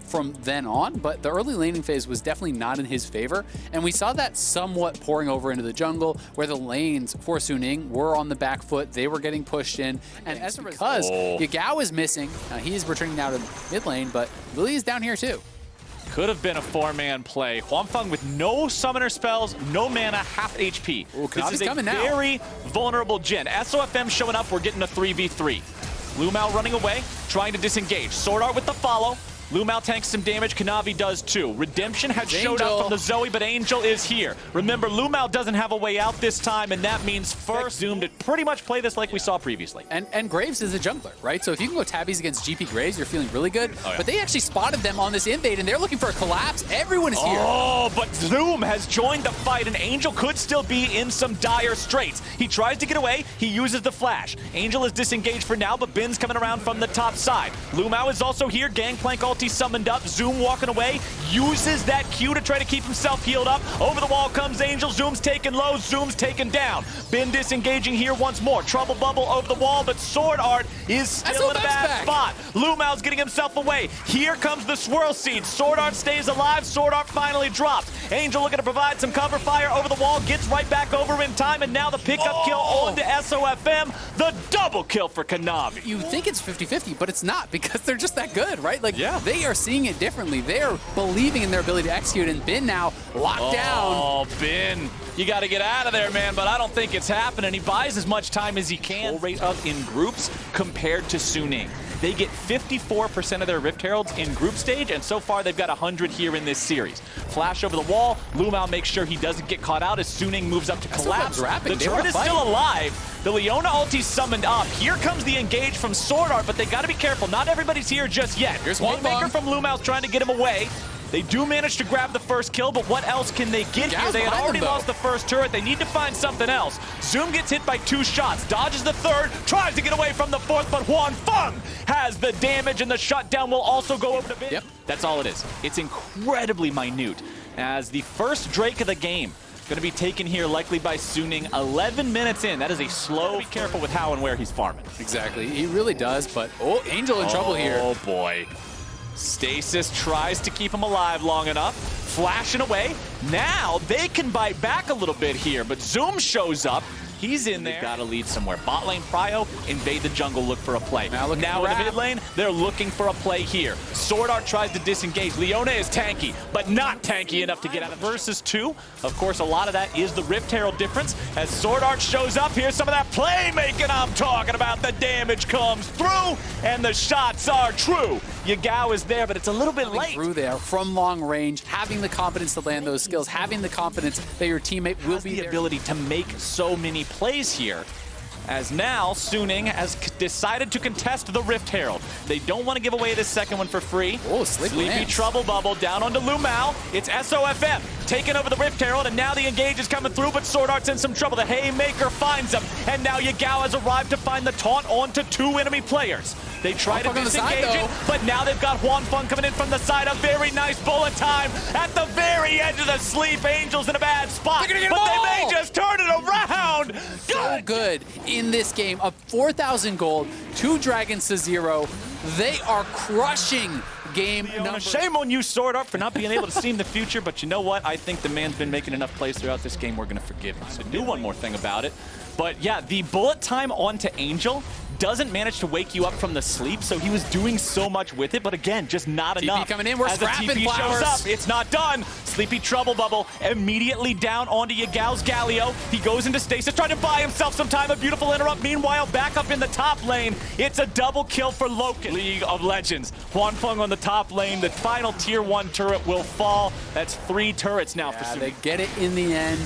from then on, but the early laning phase was definitely not in his favor, and we saw that somewhat pouring over into the jungle, where the lanes for Suning were on the back foot, they were getting pushed in, and as because Yagao is missing, he is returning now to mid lane, but Lily is down here too. Could have been a 4-man play. Huanfeng with no summoner spells, no mana, half HP. Ooh, this is a very vulnerable Jhin. SOFM showing up, we're getting a 3v3. Lumao running away, trying to disengage. Sword Art with the follow. Lumao tanks some damage, Kanavi does too. Redemption has showed up from the Zoe, but Angel is here. Remember, Lumao doesn't have a way out this time, and that means first Zoom to pretty much play this like we saw previously. And Graves is a jungler, right? So if you can go tabbies against GP Graves, you're feeling really good. But they actually spotted them on this invade, and they're looking for a collapse. Everyone is here. Oh, but Zoom has joined the fight, and Angel could still be in some dire straits. He tries to get away, he uses the flash. Angel is disengaged for now, but Bin's coming around from the top side. Lumao is also here, Gangplank ulti summoned up, Zoom walking away, uses that Q to try to keep himself healed up. Over the wall comes Angel, Zoom's taken low, Zoom's taken down. Bin disengaging here once more. Trouble bubble over the wall, but Sword Art is still in a bad spot. Lumao's getting himself away. Here comes the Swirl Seed. Sword Art stays alive, Sword Art finally drops. Angel looking to provide some cover fire over the wall, gets right back over in time, and now the pickup kill onto SOFM. The double kill for Kanavi. You think it's 50-50, but it's not, because they're just that good, right? Like, they are seeing it differently. They're believing in their ability to execute, and Bin now locked down. Oh, Bin, you got to get out of there, man, but I don't think it's happening. He buys as much time as he can. Full rate up in groups compared to Suning. They get 54% of their Rift Heralds in group stage, and so far they've got 100 here in this series. Flash over the wall, Lumao makes sure he doesn't get caught out as Suning moves up to collapse. The turret is still alive. The Leona ulti summoned up. Here comes the engage from Sword Art, but they got to be careful. Not everybody's here just yet. Here's Waymaker from Lumao's trying to get him away. They do manage to grab the first kill, but what else can they get here? They had already lost the first turret. They need to find something else. Zoom gets hit by 2 shots, dodges the third, tries to get away from the fourth, but Huanfeng has the damage, and the shutdown will also go over to Bin. That's all it is. It's incredibly minute, as the first Drake of the game going to be taken here likely by Suning 11 minutes in. That is a slow. Be careful with how and where he's farming. Exactly. He really does, but Angel in trouble here. Oh boy. Stasis tries to keep him alive long enough. Flashing away. Now they can bite back a little bit here, but Zoom shows up. He's in there. They've got to lead somewhere. Bot lane Prio, invade the jungle, look for a play. Now in the mid lane, they're looking for a play here. Sword Art tries to disengage. Leona is tanky, but not tanky enough to get out of versus 2. Of course, a lot of that is the Rift Herald difference. As Sword Art shows up, here's some of that playmaking I'm talking about. The damage comes through, and the shots are true. Yagao is there, but it's a little bit late. Through there from long range, having the confidence to land those skills, having the confidence that your teammate will be there. The ability to make so many plays here, as now Suning has decided to contest the Rift Herald. They don't want to give away this second one for free. Oh, Sleepy Trouble Bubble down onto Lumao. It's SOFM taking over the Rift Herald, and now the engage is coming through, but Sword Art's in some trouble. The Haymaker finds him, and now Yagao has arrived to find the taunt onto 2 enemy players. They try to disengage it, but now they've got Huanfeng coming in from the side. A very nice bullet time at the very edge of the sleep. Angel's in a bad spot, but they may just turn it around. So good in this game. Up 4,000 gold, 2 dragons to 0. They are crushing game number. Shame on you, Sword Art, for not being able to see in the future, but you know what? I think the man's been making enough plays throughout this game. We're going to forgive him. So do one more thing about it. But yeah, the bullet time onto Angel doesn't manage to wake you up from the sleep, so he was doing so much with it, but again, just not enough. TP coming in, we're scrapping flowers. Shows up, it's not done. Sleepy Trouble Bubble immediately down onto Yagao's Galio. He goes into stasis, trying to buy himself some time. A beautiful interrupt. Meanwhile, back up in the top lane, it's a double kill for Loki. League of Legends. Huanfeng on the top lane. The final tier 1 turret will fall. That's 3 turrets now for Suning. They get it in the end.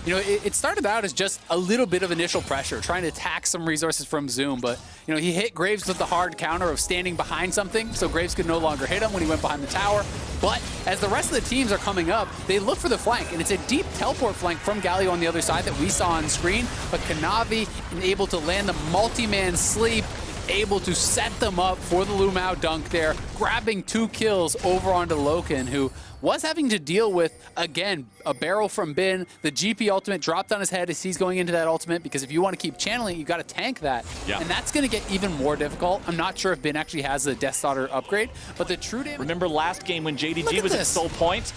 You know, it started out as just a little bit of initial pressure, trying to tax some resources from Zoom, but, you know, he hit Graves with the hard counter of standing behind something, so Graves could no longer hit him when he went behind the tower. But as the rest of the teams are coming up, they look for the flank, and it's a deep teleport flank from Galio on the other side that we saw on screen, but Kanavi able to land the multi-man sleep, able to set them up for the Lumao dunk there, grabbing 2 kills over onto Loken, who was having to deal with, again, a barrel from Bin. The GP ultimate dropped on his head as he's going into that ultimate, because if you want to keep channeling, you got to tank that. Yeah. And that's going to get even more difficult. I'm not sure if Bin actually has the Death Daughter upgrade, but the true damage... Remember last game when JDG was at soul point?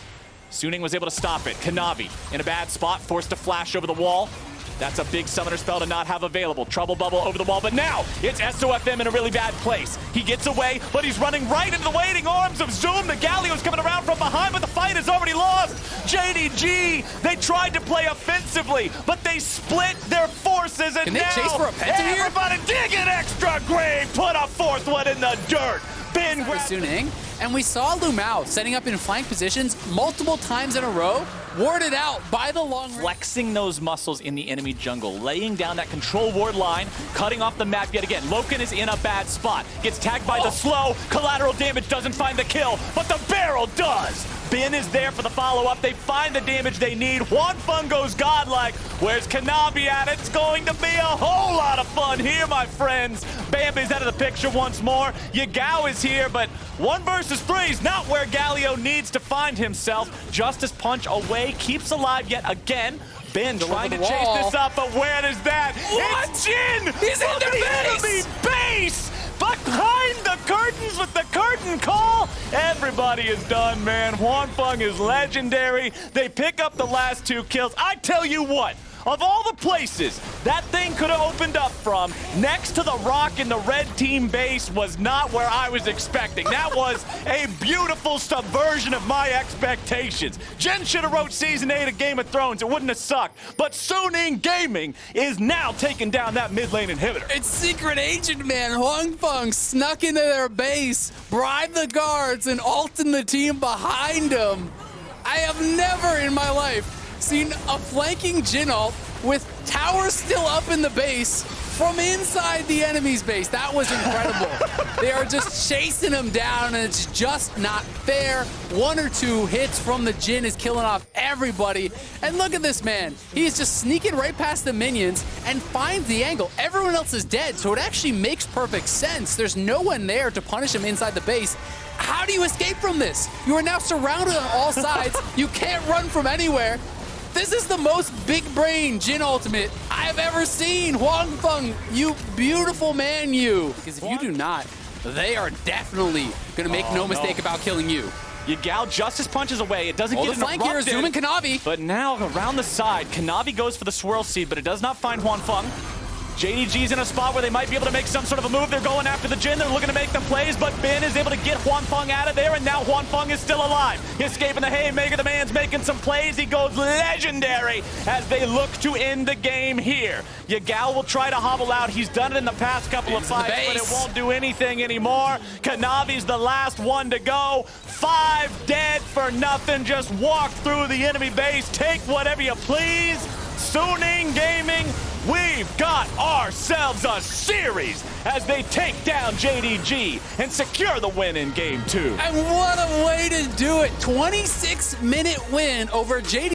Suning was able to stop it. Kanavi in a bad spot, forced to flash over the wall. That's a big summoner spell to not have available. Trouble bubble over the wall, but now it's SOFM in a really bad place. He gets away, but he's running right into the waiting arms of Zoom. The Galio's coming around from behind, but the fight is already lost. JDG, they tried to play offensively, but they split their forces, and Can they chase for a penta here? Everybody dig an extra grave, put a 4th one in the dirt. Bin Suning, and we saw Lumao setting up in flank positions multiple times in a row, warded out by the long range. Flexing those muscles in the enemy jungle, laying down that control ward line, cutting off the map yet again. Loken is in a bad spot, gets tagged by the slow, collateral damage doesn't find the kill, but the barrel does. Bin is there for the follow-up. They find the damage they need. Huanfeng goes godlike. Where's Kanavi at? It's going to be a whole lot of fun here, my friends. Bambi's out of the picture once more. Yagao is here, but 1 versus 3 is not where Galio needs to find himself. Justice Punch away, keeps alive yet again. Bin trying to chase this up, but where is that? What? It's Jin! He's in the enemy base! Behind the curtains with the curtain call! Everybody is done, man. Huanfeng is legendary. They pick up the last 2 kills. I tell you what, of all the places that thing could have opened up from, next to the rock in the red team base was not where I was expecting. That was a beautiful subversion of my expectations. Jen should have wrote Season 8 of Game of Thrones. It wouldn't have sucked. But Suning Gaming is now taking down that mid lane inhibitor. It's Secret Agent, man. Huanfeng snuck into their base, bribed the guards, and ulted the team behind him. I have never in my life seen a flanking Jin ult with towers still up in the base from inside the enemy's base. That was incredible. They are just chasing him down, and it's just not fair. 1 or 2 hits from the Jin is killing off everybody. And look at this man. He's just sneaking right past the minions and finds the angle. Everyone else is dead, so it actually makes perfect sense. There's no one there to punish him inside the base. How do you escape from this? You are now surrounded on all sides. You can't run from anywhere. This is the most big brain Jin ultimate I have ever seen. Huanfeng, you beautiful man, you. Because if you do not, they are definitely going to make no mistake about killing you. Yagao Justice punches away. It doesn't get the flank here is Zoom and Kanavi. But now around the side, Kanavi goes for the swirl seed, but it does not find Huanfeng. JDG's in a spot where they might be able to make some sort of a move. They're going after the Jin. They're looking to make them plays, but Bin is able to get Huanfeng out of there, and now Huanfeng is still alive. Escaping the haymaker. The man's making some plays. He goes legendary as they look to end the game here. Yagao will try to hobble out. He's done it in the past couple of fights, but it won't do anything anymore. Kanavi's the last one to go. 5 dead for nothing. Just walk through the enemy base. Take whatever you please. Suning Gaming, we've got ourselves a series as they take down JDG and secure the win in Game 2. And what a way to do it. 26-minute win over JDG.